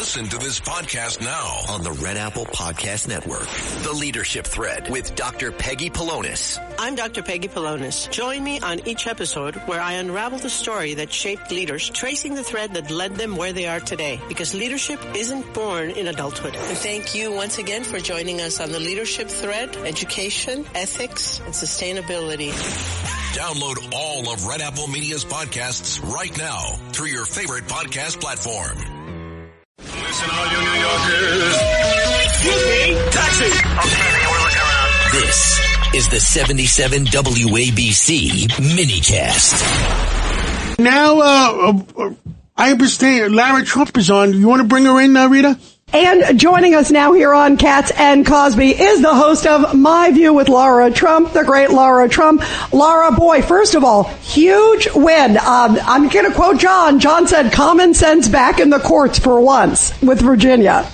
Listen to this podcast now on the Red Apple Podcast Network. The Leadership Thread with Dr. Peggy Polonis. I'm Dr. Peggy Polonis. Join me on each episode where I unravel the story that shaped leaders, tracing the thread that led them where they are today. Because leadership isn't born in adulthood. And thank you once again for joining us on the Leadership Thread, education, ethics, and sustainability. Download all of Red Apple Media's podcasts right now through your favorite podcast platform. Listen, all you New Yorkers. Excuse me, taxi. Okay, we're looking around. This is the 77 WABC minicast. Now, I understand Lara Trump is on. You want to bring her in, Rita? And joining us now here on Katz and Cosby is the host of My View with Lara Trump, the great Lara Trump. Lara, boy, first of all, huge win. I'm going to quote John. John said, common sense back in the courts for once with Virginia.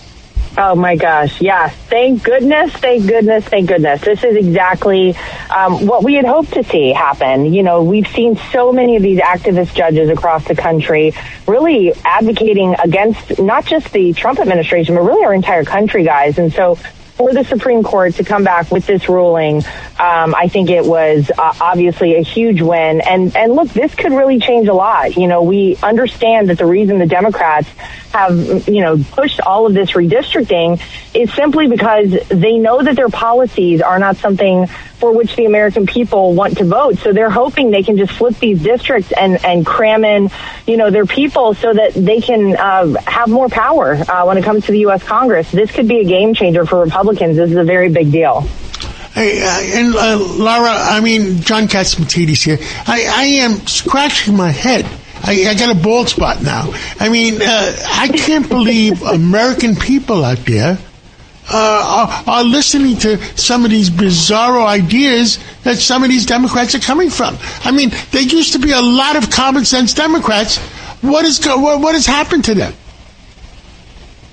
Oh, my gosh. Yeah. Thank goodness. Thank goodness. Thank goodness. This is exactly what we had hoped to see happen. You know, we've seen so many of these activist judges across the country really advocating against not just the Trump administration, but really our entire country, guys. And so for the Supreme Court to come back with this ruling, I think it was obviously a huge win. And look, this could really change a lot. You know, we understand that the reason the Democrats have, you know, pushed all of this redistricting is simply because they know that their policies are not something for which the American people want to vote. So they're hoping they can just flip these districts and cram in, you know, their people so that they can have more power when it comes to the U.S. Congress. This could be a game changer for Republicans. This is a very big deal. Hey, and Lara, I mean, John Catsimatidis here. I am scratching my head. I got a bald spot now. I mean, I can't believe American people out there are listening to some of these bizarro ideas that some of these Democrats are coming from. I mean, there used to be a lot of common sense Democrats. What has happened to them?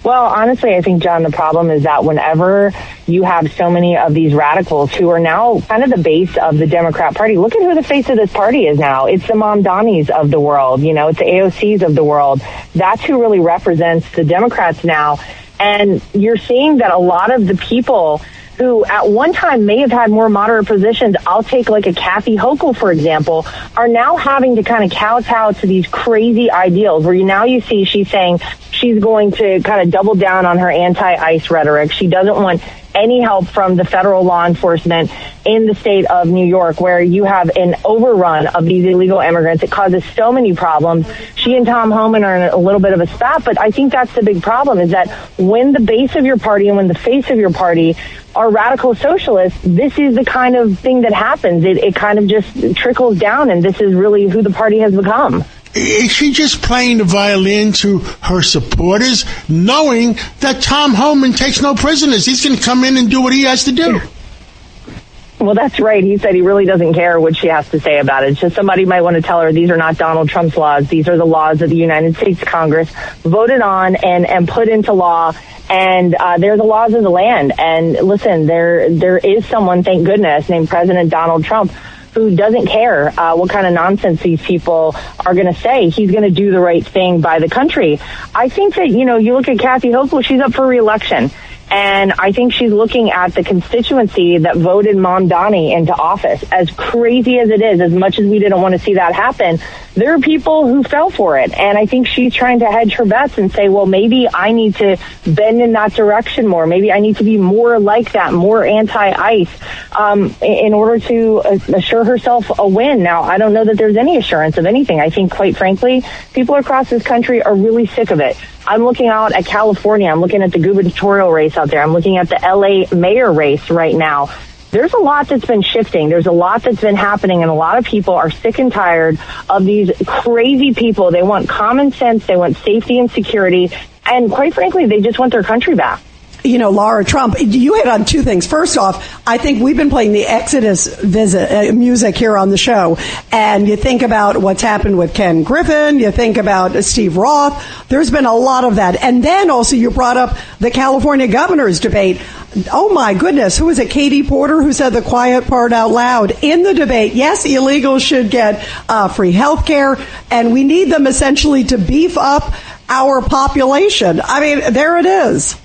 Well, honestly, I think, John, the problem is that whenever you have so many of these radicals who are now kind of the base of the Democrat Party, look at who the face of this party is now. It's the Mamdanis of the world. You know, it's the AOCs of the world. That's who really represents the Democrats now. And you're seeing that a lot of the people who at one time may have had more moderate positions, I'll take like a Kathy Hochul, for example, are now having to kind of kowtow to these crazy ideals where you see she's saying she's going to kind of double down on her anti-ICE rhetoric. She doesn't want any help from the federal law enforcement in the state of New York, where you have an overrun of these illegal immigrants. It causes so many problems. She and Tom Homan are in a little bit of a spat, but I think that's the big problem, is that when the base of your party and when the face of your party are radical socialists, this is the kind of thing that happens. It kind of just trickles down, and this is really who the party has become. Is she just playing the violin to her supporters, knowing that Tom Homan takes no prisoners? He's going to come in and do what he has to do. Well, that's right. He said he really doesn't care what she has to say about it. It's just somebody might want to tell her these are not Donald Trump's laws. These are the laws that the United States Congress voted on and put into law. And they're the laws of the land. And listen, there is someone, thank goodness, named President Donald Trump, who doesn't care what kind of nonsense these people are going to say. He's going to do the right thing by the country. I think that, you know, you look at Kathy Hochul, she's up for re-election. And I think she's looking at the constituency that voted Mamdani into office. As crazy as it is, as much as we didn't want to see that happen, there are people who fell for it. And I think she's trying to hedge her bets and say, well, maybe I need to bend in that direction more. Maybe I need to be more like that, more anti-ICE, in order to assure herself a win. Now, I don't know that there's any assurance of anything. I think, quite frankly, people across this country are really sick of it. I'm looking out at California. I'm looking at the gubernatorial race out there. I'm looking at the LA mayor race right now. There's a lot that's been shifting. There's a lot that's been happening, and a lot of people are sick and tired of these crazy people. They want common sense. They want safety and security. And quite frankly, they just want their country back. Lara Trump, you hit on two things. First off, I think we've been playing the Exodus music here on the show. And you think about what's happened with Ken Griffin. You think about Steve Roth. There's been a lot of that. And then also you brought up the California governor's debate. Oh, my goodness. Who was it? Katie Porter, who said the quiet part out loud in the debate. Yes, illegals should get free health care, and we need them essentially to beef up our population. I mean, there it is.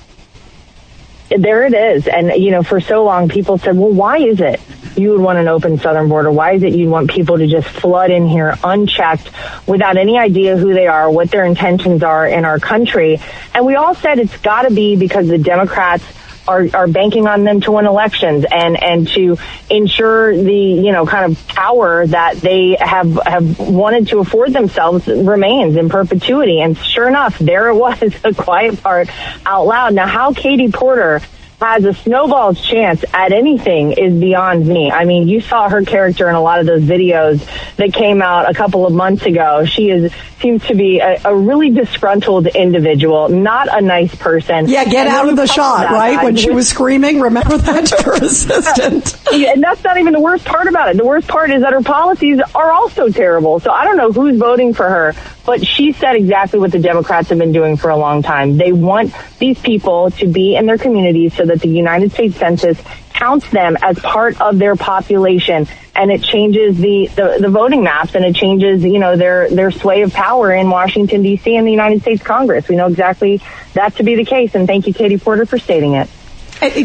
There it is. And, for so long, people said, well, why is it you would want an open southern border? Why is it you'd want people to just flood in here unchecked without any idea who they are, what their intentions are in our country? And we all said it's got to be because the Democrats are banking on them to win elections and to ensure the, kind of power that they have wanted to afford themselves remains in perpetuity. And sure enough, there it was, the quiet part out loud. Now, how Katie Porter has a snowball's chance at anything is beyond me. I mean, you saw her character in a lot of those videos that came out a couple of months ago. She seems to be a really disgruntled individual, not a nice person. Yeah, get out of the shot, right? When she was screaming, remember that to her assistant. Yeah, and that's not even the worst part about it. The worst part is that her policies are also terrible. So I don't know who's voting for her, but she said exactly what the Democrats have been doing for a long time. They want these people to be in their communities so that the United States Census counts them as part of their population, and it changes the voting maps, and it changes, their sway of power in Washington, D.C. and the United States Congress. We know exactly that to be the case, and thank you, Katie Porter, for stating it.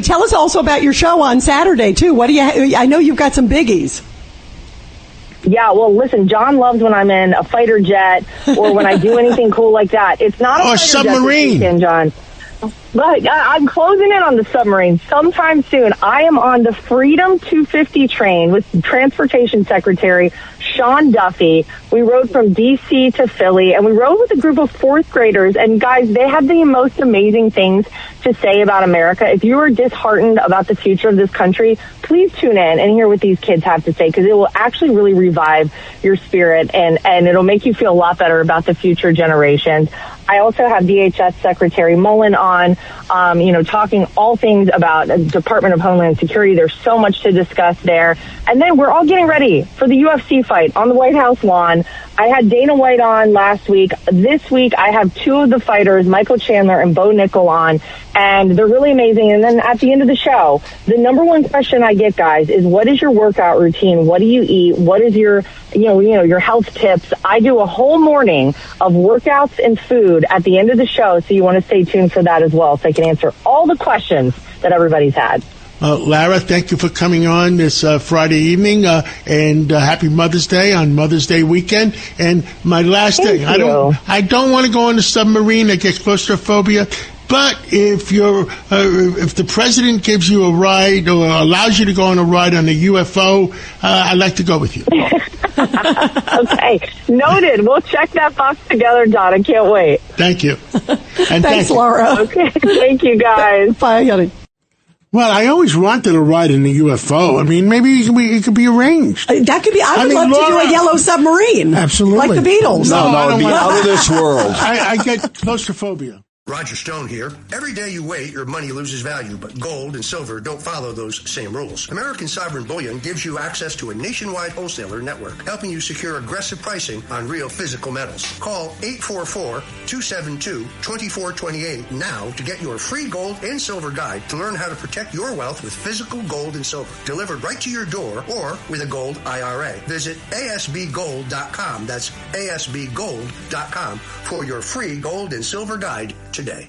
Tell us also about your show on Saturday, too. I know you've got some biggies. Yeah, well, listen, John loves when I'm in a fighter jet or when I do anything cool like that. It's not a fighter submarine. Jet this weekend, John. But I'm closing in on the submarine sometime soon. I am on the Freedom 250 train with Transportation Secretary Sean Duffy. We rode from D.C. to Philly, and we rode with a group of fourth graders. And, guys, they have the most amazing things to say about America. If you are disheartened about the future of this country, please tune in and hear what these kids have to say, because it will actually really revive your spirit, and it'll make you feel a lot better about the future generations. I also have DHS Secretary Mullen on, talking all things about Department of Homeland Security. There's so much to discuss there. And then we're all getting ready for the UFC fight on the White House lawn. I had Dana White on last week. This week, I have two of the fighters, Michael Chandler and Bo Nickel, on, and they're really amazing. And then at the end of the show, the number one question I get, guys, is what is your workout routine? What do you eat? What is your, your health tips? I do a whole morning of workouts and food at the end of the show, so you want to stay tuned for that as well, so I can answer all the questions that everybody's had. Lara, thank you for coming on this Friday evening, and happy Mother's Day on Mother's Day weekend. And my last thing, I don't want to go on the submarine. I get claustrophobia. But if the president gives you a ride or allows you to go on a ride on a UFO, I'd like to go with you. Okay, noted. We'll check that box together, Don. I can't wait. Thank you. And Thanks, Lara. Okay, thank you, guys. Bye, honey. Well, I always wanted a ride in the UFO. I mean, maybe it could be arranged. That could be. I would love to do a yellow submarine. Absolutely. Like the Beatles. No, it'd be out of this world. I get claustrophobia. Roger Stone here. Every day you wait, your money loses value, but gold and silver don't follow those same rules. American Sovereign Bullion gives you access to a nationwide wholesaler network, helping you secure aggressive pricing on real physical metals. Call 844-272-2428 now to get your free gold and silver guide to learn how to protect your wealth with physical gold and silver, delivered right to your door or with a gold IRA. Visit ASBgold.com. That's ASBgold.com for your free gold and silver guide today.